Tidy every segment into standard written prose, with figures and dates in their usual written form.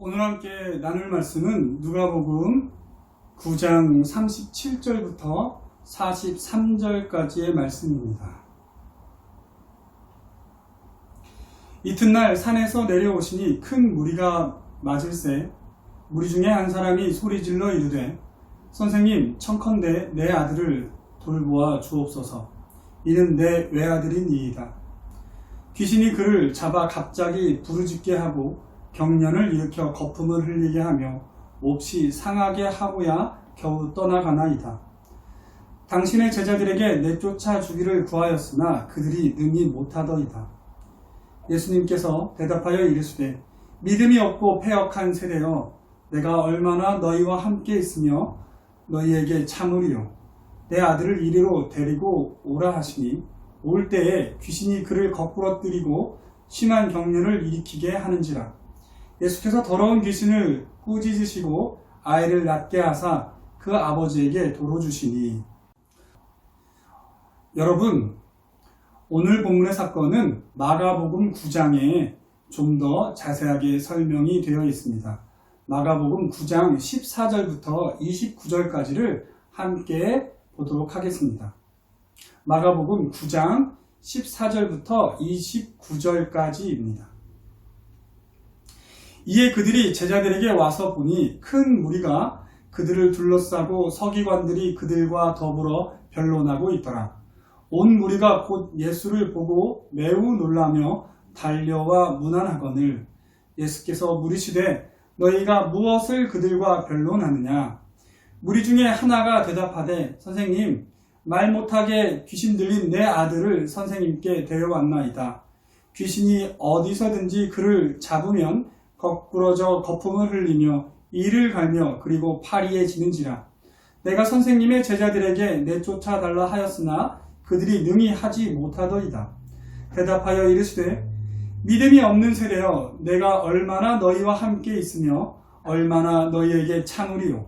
오늘 함께 나눌 말씀은 누가복음 9장 37절부터 43절까지의 말씀입니다. 이튿날 산에서 내려오시니 큰 무리가 맞을세 무리 중에 한 사람이 소리질러 이르되 선생님 청컨대 내 아들을 돌보아 주옵소서. 이는 내 외아들이니이다. 귀신이 그를 잡아 갑자기 부르짖게 하고 경련을 일으켜 거품을 흘리게 하며 몹시 상하게 하고야 겨우 떠나가나이다. 당신의 제자들에게 내쫓아 주기를 구하였으나 그들이 능히 못하더이다. 예수님께서 대답하여 이르시되 믿음이 없고 패역한 세대여, 내가 얼마나 너희와 함께 있으며 너희에게 참으리요. 내 아들을 이리로 데리고 오라 하시니 올 때에 귀신이 그를 거꾸러뜨리고 심한 경련을 일으키게 하는지라. 예수께서 더러운 귀신을 꾸짖으시고 아이를 낫게 하사 그 아버지에게 도로 주시니. 여러분, 오늘 본문의 사건은 마가복음 9장에 좀 더 자세하게 설명이 되어 있습니다. 마가복음 9장 14절부터 29절까지를 함께 보도록 하겠습니다. 마가복음 9장 14절부터 29절까지입니다. 이에 그들이 제자들에게 와서 보니 큰 무리가 그들을 둘러싸고 서기관들이 그들과 더불어 변론하고 있더라. 온 무리가 곧 예수를 보고 매우 놀라며 달려와 문안하거늘 예수께서 물으시되 너희가 무엇을 그들과 변론하느냐? 무리 중에 하나가 대답하되 선생님, 말 못하게 귀신 들린 내 아들을 선생님께 데려왔나이다. 귀신이 어디서든지 그를 잡으면 거꾸러져 거품을 흘리며 이를 갈며 그리고 파리에 지는지라. 내가 선생님의 제자들에게 내쫓아 달라 하였으나 그들이 능히 하지 못하더이다. 대답하여 이르시되 믿음이 없는 세대여, 내가 얼마나 너희와 함께 있으며 얼마나 너희에게 참으리요.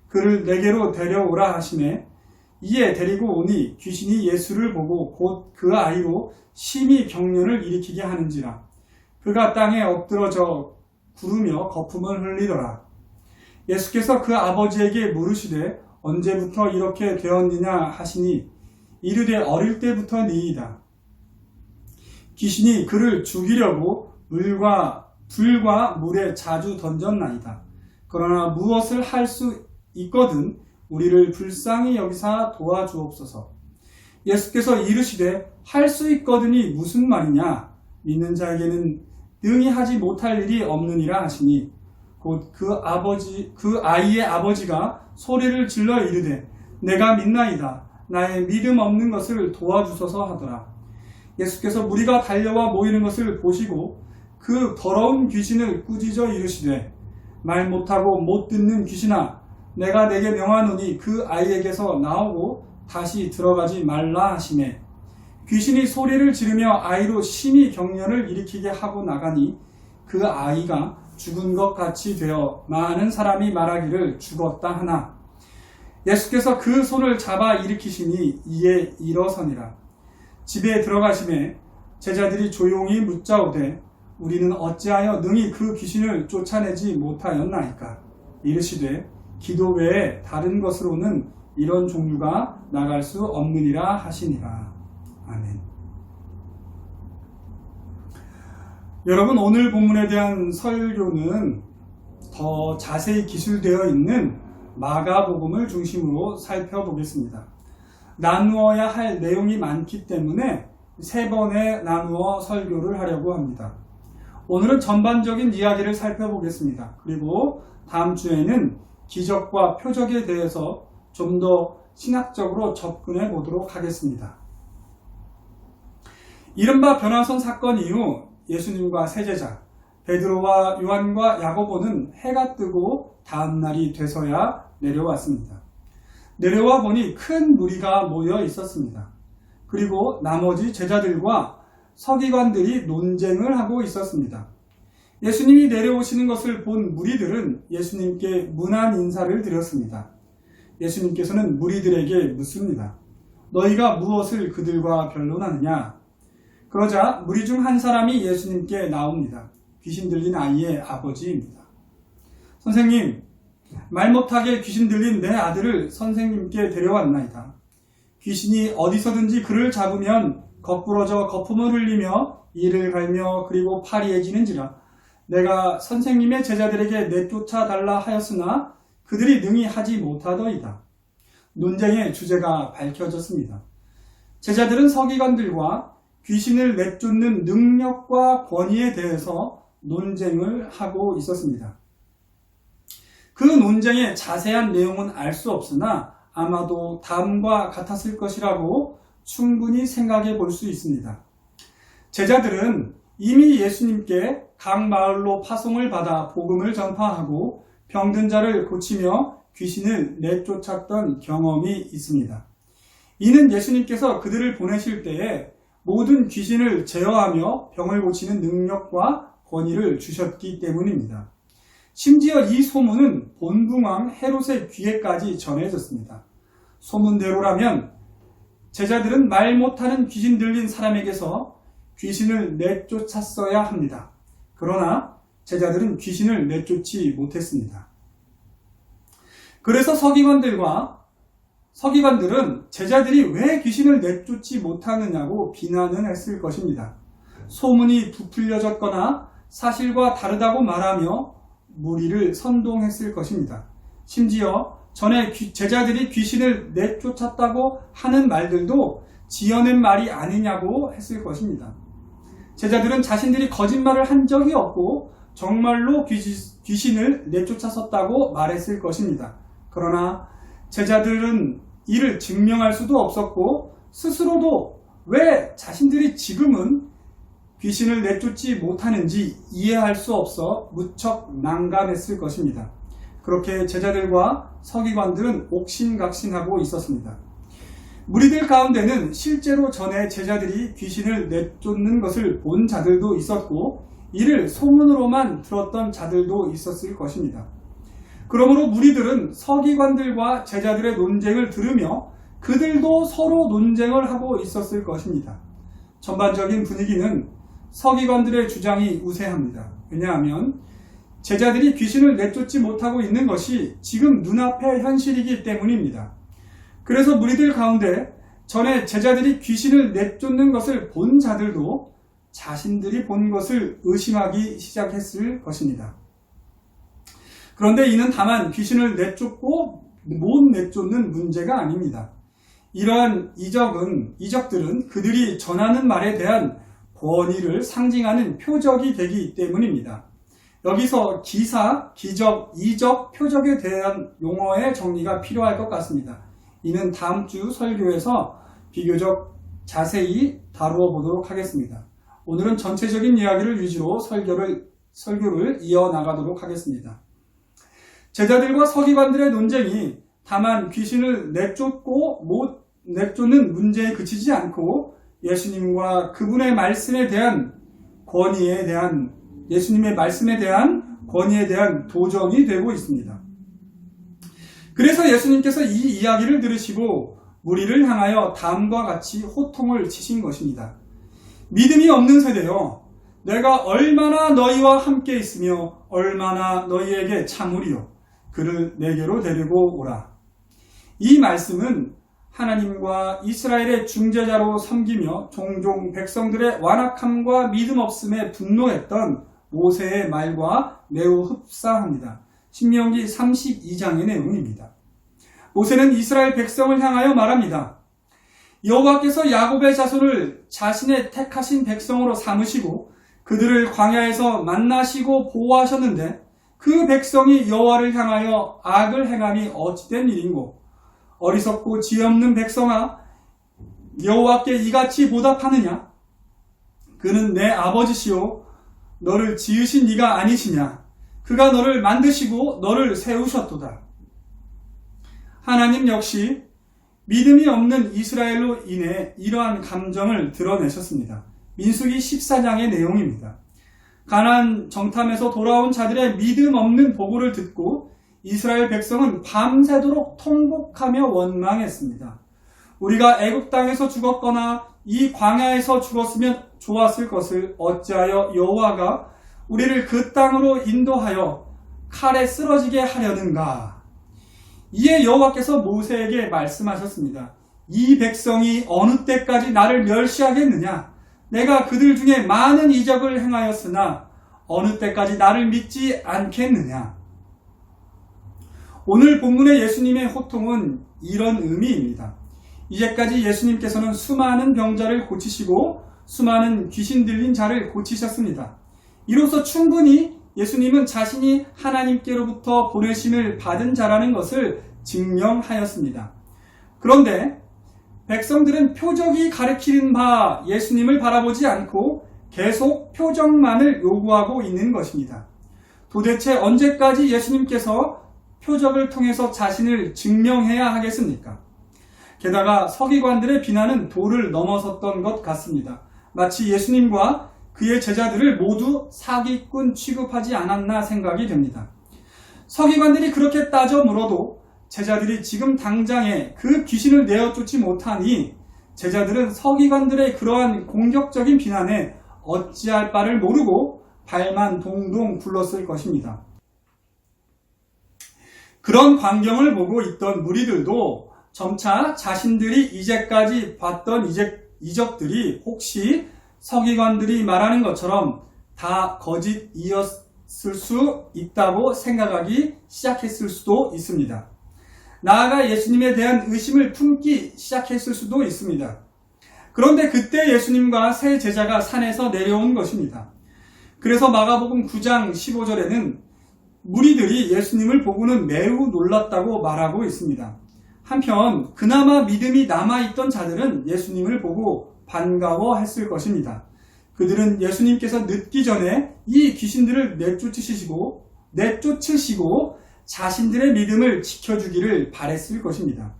그를 내게로 데려오라 하시매 이에 데리고 오니 귀신이 예수를 보고 곧 그 아이로 심히 경련을 일으키게 하는지라. 그가 땅에 엎드러져 구르며 거품을 흘리더라. 예수께서 그 아버지에게 물으시되 언제부터 이렇게 되었느냐 하시니 이르되 어릴 때부터니이다. 귀신이 그를 죽이려고 불과 물에 자주 던졌나이다. 그러나 무엇을 할 수 있거든 우리를 불쌍히 여기사 도와주옵소서. 예수께서 이르시되 할 수 있거든이 무슨 말이냐? 믿는 자에게는 능히 하지 못할 일이 없느니라 하시니 곧 그 아이의 아버지가 소리를 질러 이르되 내가 믿나이다. 나의 믿음 없는 것을 도와주소서 하더라. 예수께서 무리가 달려와 모이는 것을 보시고 그 더러운 귀신을 꾸짖어 이르시되 말 못하고 못 듣는 귀신아, 내가 내게 명하노니 그 아이에게서 나오고 다시 들어가지 말라 하시매 귀신이 소리를 지르며 아이로 심히 경련을 일으키게 하고 나가니 그 아이가 죽은 것 같이 되어 많은 사람이 말하기를 죽었다 하나 예수께서 그 손을 잡아 일으키시니 이에 일어서니라. 집에 들어가시매 제자들이 조용히 묻자오되 우리는 어찌하여 능히 그 귀신을 쫓아내지 못하였나이까? 이르시되 기도 외에 다른 것으로는 이런 종류가 나갈 수 없느니라 하시니라. 아멘. 여러분, 오늘 본문에 대한 설교는 더 자세히 기술되어 있는 마가복음을 중심으로 살펴보겠습니다. 나누어야 할 내용이 많기 때문에 3번에 나누어 설교를 하려고 합니다. 오늘은 전반적인 이야기를 살펴보겠습니다. 그리고 다음 주에는 기적과 표적에 대해서 좀 더 신학적으로 접근해 보도록 하겠습니다. 이른바 변화선 사건 이후 예수님과 세제자 베드로와 요한과 야고보는 해가 뜨고 다음 날이 돼서야 내려왔습니다. 내려와 보니 큰 무리가 모여 있었습니다. 그리고 나머지 제자들과 서기관들이 논쟁을 하고 있었습니다. 예수님이 내려오시는 것을 본 무리들은 예수님께 문안 인사를 드렸습니다. 예수님께서는 무리들에게 묻습니다. 너희가 무엇을 그들과 변론하느냐? 그러자 무리 중 한 사람이 예수님께 나옵니다. 귀신 들린 아이의 아버지입니다. 선생님, 말 못하게 귀신 들린 내 아들을 선생님께 데려왔나이다. 귀신이 어디서든지 그를 잡으면 거꾸러져 거품을 흘리며 이를 갈며 그리고 파리해지는지라. 내가 선생님의 제자들에게 내쫓아 달라 하였으나 그들이 능히 하지 못하더이다. 논쟁의 주제가 밝혀졌습니다. 제자들은 서기관들과 귀신을 내쫓는 능력과 권위에 대해서 논쟁을 하고 있었습니다. 그 논쟁의 자세한 내용은 알 수 없으나 아마도 다음과 같았을 것이라고 충분히 생각해 볼 수 있습니다. 제자들은 이미 예수님께 각 마을로 파송을 받아 복음을 전파하고 병든 자를 고치며 귀신을 내쫓았던 경험이 있습니다. 이는 예수님께서 그들을 보내실 때에 모든 귀신을 제어하며 병을 고치는 능력과 권위를 주셨기 때문입니다. 심지어 이 소문은 본궁왕 헤롯의 귀에까지 전해졌습니다. 소문대로라면 제자들은 말 못하는 귀신 들린 사람에게서 귀신을 내쫓았어야 합니다. 그러나 제자들은 귀신을 내쫓지 못했습니다. 그래서 서기관들은 제자들이 왜 귀신을 내쫓지 못하느냐고 비난을 했을 것입니다. 소문이 부풀려졌거나 사실과 다르다고 말하며 무리를 선동했을 것입니다. 심지어 전에 제자들이 귀신을 내쫓았다고 하는 말들도 지어낸 말이 아니냐고 했을 것입니다. 제자들은 자신들이 거짓말을 한 적이 없고 정말로 귀신을 내쫓았었다고 말했을 것입니다. 그러나 제자들은 이를 증명할 수도 없었고 스스로도 왜 자신들이 지금은 귀신을 내쫓지 못하는지 이해할 수 없어 무척 난감했을 것입니다. 그렇게 제자들과 서기관들은 옥신각신하고 있었습니다. 무리들 가운데는 실제로 전에 제자들이 귀신을 내쫓는 것을 본 자들도 있었고 이를 소문으로만 들었던 자들도 있었을 것입니다. 그러므로 무리들은 서기관들과 제자들의 논쟁을 들으며 그들도 서로 논쟁을 하고 있었을 것입니다. 전반적인 분위기는 서기관들의 주장이 우세합니다. 왜냐하면 제자들이 귀신을 내쫓지 못하고 있는 것이 지금 눈앞의 현실이기 때문입니다. 그래서 무리들 가운데 전에 제자들이 귀신을 내쫓는 것을 본 자들도 자신들이 본 것을 의심하기 시작했을 것입니다. 그런데 이는 다만 귀신을 내쫓고 못 내쫓는 문제가 아닙니다. 이러한 이적들은 그들이 전하는 말에 대한 권위를 상징하는 표적이 되기 때문입니다. 여기서 기사, 기적, 이적, 표적에 대한 용어의 정리가 필요할 것 같습니다. 이는 다음 주 설교에서 비교적 자세히 다루어 보도록 하겠습니다. 오늘은 전체적인 이야기를 위주로 설교를 이어나가도록 하겠습니다. 제자들과 서기관들의 논쟁이 다만 귀신을 내쫓고 못 내쫓는 문제에 그치지 않고 예수님과 그분의 말씀에 대한 예수님의 말씀에 대한 권위에 대한 도전이 되고 있습니다. 그래서 예수님께서 이 이야기를 들으시고 무리를 향하여 다음과 같이 호통을 치신 것입니다. 믿음이 없는 세대여, 내가 얼마나 너희와 함께 있으며 얼마나 너희에게 참으리요. 그를 내게로 데리고 오라. 이 말씀은 하나님과 이스라엘의 중재자로 섬기며 종종 백성들의 완악함과 믿음 없음에 분노했던 모세의 말과 매우 흡사합니다. 신명기 32장의 내용입니다. 모세는 이스라엘 백성을 향하여 말합니다. 여호와께서 야곱의 자손을 자신의 택하신 백성으로 삼으시고 그들을 광야에서 만나시고 보호하셨는데 그 백성이 여호와를 향하여 악을 행함이 어찌된 일인고 어리석고 지혜 없는 백성아 여호와께 이같이 보답하느냐? 그는 내 아버지시오 너를 지으신 이가 아니시냐? 그가 너를 만드시고 너를 세우셨도다. 하나님 역시 믿음이 없는 이스라엘로 인해 이러한 감정을 드러내셨습니다. 민수기 14장의 내용입니다. 가나안 정탐에서 돌아온 자들의 믿음 없는 보고를 듣고 이스라엘 백성은 밤새도록 통곡하며 원망했습니다. 우리가 애굽 땅에서 죽었거나 이 광야에서 죽었으면 좋았을 것을 어찌하여 여호와가 우리를 그 땅으로 인도하여 칼에 쓰러지게 하려는가? 이에 여호와께서 모세에게 말씀하셨습니다. 이 백성이 어느 때까지 나를 멸시하겠느냐? 내가 그들 중에 많은 이적을 행하였으나 어느 때까지 나를 믿지 않겠느냐? 오늘 본문의 예수님의 호통은 이런 의미입니다. 이제까지 예수님께서는 수많은 병자를 고치시고 수많은 귀신 들린 자를 고치셨습니다. 이로써 충분히 예수님은 자신이 하나님께로부터 보내심을 받은 자라는 것을 증명하였습니다. 그런데 백성들은 표적이 가리키는 바 예수님을 바라보지 않고 계속 표적만을 요구하고 있는 것입니다. 도대체 언제까지 예수님께서 표적을 통해서 자신을 증명해야 하겠습니까? 게다가 서기관들의 비난은 도를 넘어섰던 것 같습니다. 마치 예수님과 그의 제자들을 모두 사기꾼 취급하지 않았나 생각이 됩니다. 서기관들이 그렇게 따져 물어도 제자들이 지금 당장에 그 귀신을 내어쫓지 못하니 제자들은 서기관들의 그러한 공격적인 비난에 어찌할 바를 모르고 발만 동동 굴렀을 것입니다. 그런 광경을 보고 있던 무리들도 점차 자신들이 이제까지 봤던 이적들이 혹시 서기관들이 말하는 것처럼 다 거짓이었을 수 있다고 생각하기 시작했을 수도 있습니다. 나아가 예수님에 대한 의심을 품기 시작했을 수도 있습니다. 그런데 그때 예수님과 세 제자가 산에서 내려온 것입니다. 그래서 마가복음 9장 15절에는 무리들이 예수님을 보고는 매우 놀랐다고 말하고 있습니다. 한편 그나마 믿음이 남아있던 자들은 예수님을 보고 반가워했을 것입니다. 그들은 예수님께서 늦기 전에 이 귀신들을 내쫓으시고 자신들의 믿음을 지켜주기를 바랬을 것입니다.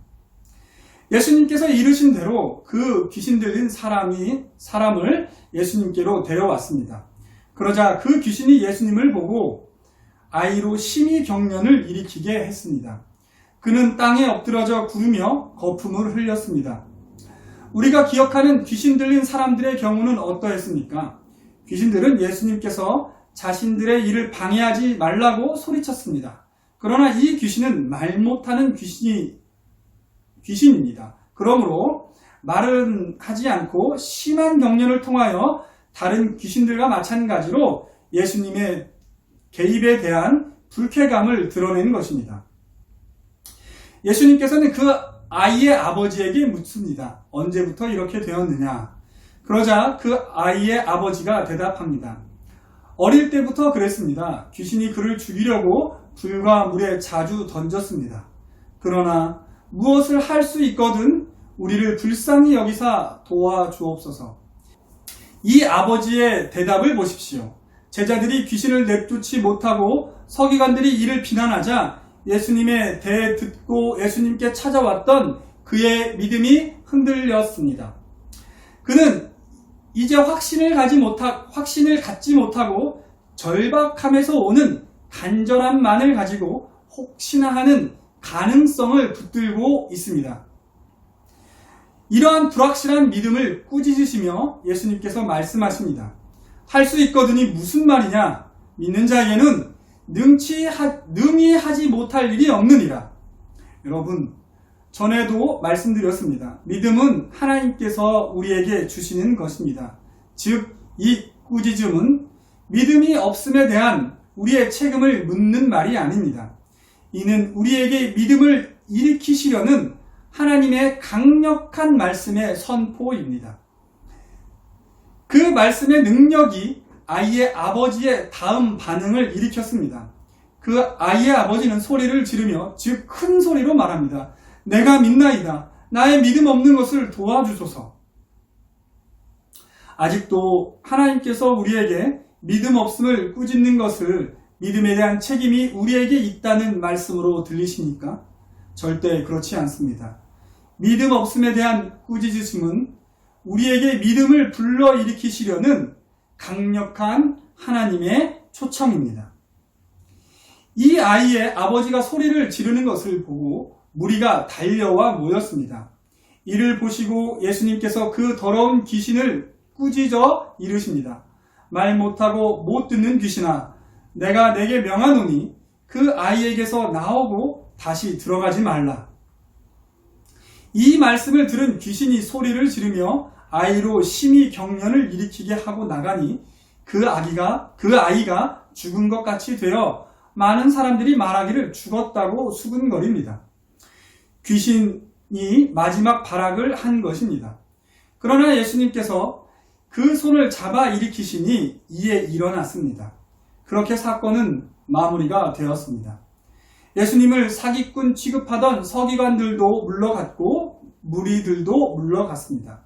예수님께서 이르신 대로 그 귀신 들린 사람을 예수님께로 데려왔습니다. 그러자 그 귀신이 예수님을 보고 아이로 심히 경련을 일으키게 했습니다. 그는 땅에 엎드러져 구르며 거품을 흘렸습니다. 우리가 기억하는 귀신 들린 사람들의 경우는 어떠했습니까? 귀신들은 예수님께서 자신들의 일을 방해하지 말라고 소리쳤습니다. 그러나 이 귀신은 말 못하는 귀신입니다. 그러므로 말은 하지 않고 심한 경련을 통하여 다른 귀신들과 마찬가지로 예수님의 개입에 대한 불쾌감을 드러내는 것입니다. 예수님께서는 그 아이의 아버지에게 묻습니다. 언제부터 이렇게 되었느냐? 그러자 그 아이의 아버지가 대답합니다. 어릴 때부터 그랬습니다. 귀신이 그를 죽이려고 불과 물에 자주 던졌습니다. 그러나 무엇을 할 수 있거든 우리를 불쌍히 여기사 도와주옵소서. 이 아버지의 대답을 보십시오. 제자들이 귀신을 내쫓지 못하고 서기관들이 이를 비난하자 예수님의 대 듣고 예수님께 찾아왔던 그의 믿음이 흔들렸습니다. 그는 이제 확신을 갖지 못하고 절박함에서 오는 간절함만을 가지고 혹시나 하는 가능성을 붙들고 있습니다. 이러한 불확실한 믿음을 꾸짖으시며 예수님께서 말씀하십니다. 할 수 있거든이 무슨 말이냐? 믿는 자에게는 능히 하지 못할 일이 없느니라. 여러분, 전에도 말씀드렸습니다. 믿음은 하나님께서 우리에게 주시는 것입니다. 즉, 이 꾸짖음은 믿음이 없음에 대한 우리의 책임을 묻는 말이 아닙니다. 이는 우리에게 믿음을 일으키시려는 하나님의 강력한 말씀의 선포입니다. 그 말씀의 능력이 아이의 아버지의 다음 반응을 일으켰습니다. 그 아이의 아버지는 소리를 지르며 즉 큰 소리로 말합니다. 내가 믿나이다. 나의 믿음 없는 것을 도와주소서. 아직도 하나님께서 우리에게 믿음 없음을 꾸짖는 것을 믿음에 대한 책임이 우리에게 있다는 말씀으로 들리십니까? 절대 그렇지 않습니다. 믿음 없음에 대한 꾸짖으심은 우리에게 믿음을 불러일으키시려는 강력한 하나님의 초청입니다. 이 아이의 아버지가 소리를 지르는 것을 보고 무리가 달려와 모였습니다. 이를 보시고 예수님께서 그 더러운 귀신을 꾸짖어 이르십니다. 말 못하고 못 듣는 귀신아, 내가 내게 명하노니 그 아이에게서 나오고 다시 들어가지 말라. 이 말씀을 들은 귀신이 소리를 지르며 아이로 심히 경련을 일으키게 하고 나가니 그 아이가 죽은 것 같이 되어 많은 사람들이 말하기를 죽었다고 수군거립니다. 귀신이 마지막 발악을 한 것입니다. 그러나 예수님께서 그 손을 잡아 일으키시니 이에 일어났습니다. 그렇게 사건은 마무리가 되었습니다. 예수님을 사기꾼 취급하던 서기관들도 물러갔고 무리들도 물러갔습니다.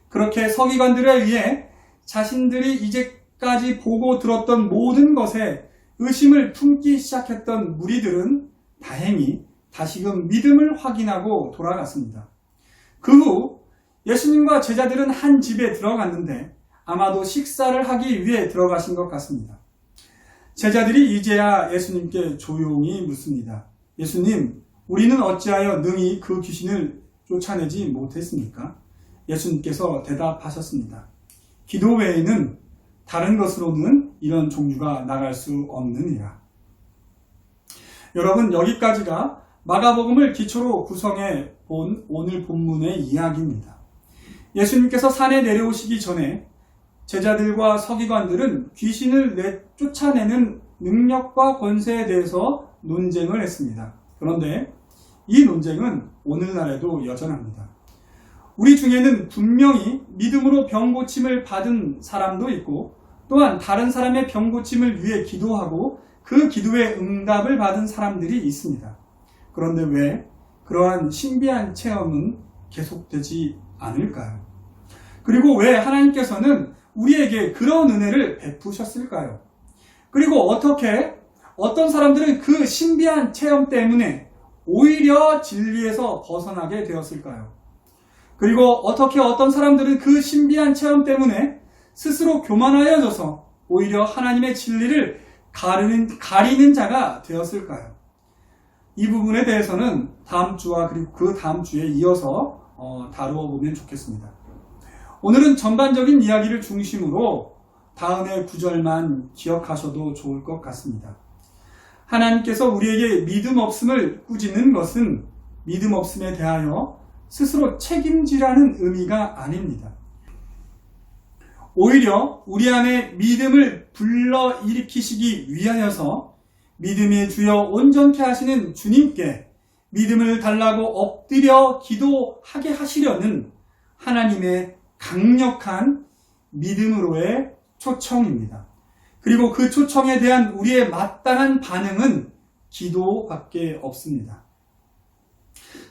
그렇게 서기관들에 의해 자신들이 이제까지 보고 들었던 모든 것에 의심을 품기 시작했던 무리들은 다행히 다시금 믿음을 확인하고 돌아갔습니다. 그 후 예수님과 제자들은 한 집에 들어갔는데 아마도 식사를 하기 위해 들어가신 것 같습니다. 제자들이 이제야 예수님께 조용히 묻습니다. 예수님, 우리는 어찌하여 능히 그 귀신을 쫓아내지 못했습니까? 예수님께서 대답하셨습니다. 기도 외에는 다른 것으로는 이런 종류가 나갈 수 없느니라. 여러분, 여기까지가 마가복음을 기초로 구성해 본 오늘 본문의 이야기입니다. 예수님께서 산에 내려오시기 전에 제자들과 서기관들은 귀신을 쫓아내는 능력과 권세에 대해서 논쟁을 했습니다. 그런데 이 논쟁은 오늘날에도 여전합니다. 우리 중에는 분명히 믿음으로 병고침을 받은 사람도 있고 또한 다른 사람의 병고침을 위해 기도하고 그 기도에 응답을 받은 사람들이 있습니다. 그런데 왜 그러한 신비한 체험은 계속되지 않을까요? 그리고 왜 하나님께서는 우리에게 그런 은혜를 베푸셨을까요? 그리고 어떤 사람들은 그 신비한 체험 때문에 오히려 진리에서 벗어나게 되었을까요? 그리고 어떻게 어떤 사람들은 그 신비한 체험 때문에 스스로 교만하여져서 오히려 하나님의 진리를 가리는 자가 되었을까요? 이 부분에 대해서는 다음 주와 그리고 그 다음 주에 이어서 다루어 보면 좋겠습니다. 오늘은 전반적인 이야기를 중심으로 다음의 구절만 기억하셔도 좋을 것 같습니다. 하나님께서 우리에게 믿음 없음을 꾸짖는 것은 믿음 없음에 대하여 스스로 책임지라는 의미가 아닙니다. 오히려 우리 안에 믿음을 불러일으키시기 위하여서 믿음의 주여 온전케 하시는 주님께 믿음을 달라고 엎드려 기도하게 하시려는 하나님의 강력한 믿음으로의 초청입니다. 그리고 그 초청에 대한 우리의 마땅한 반응은 기도밖에 없습니다.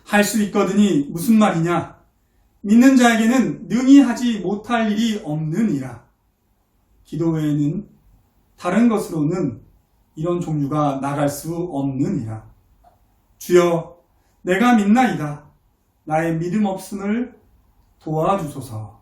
할 수 있거든이 무슨 말이냐? 믿는 자에게는 능히 하지 못할 일이 없느니라. 기도 외에는 다른 것으로는 이런 종류가 나갈 수 없느니라. 주여, 내가 믿나이다. 나의 믿음 없음을 도와주소서.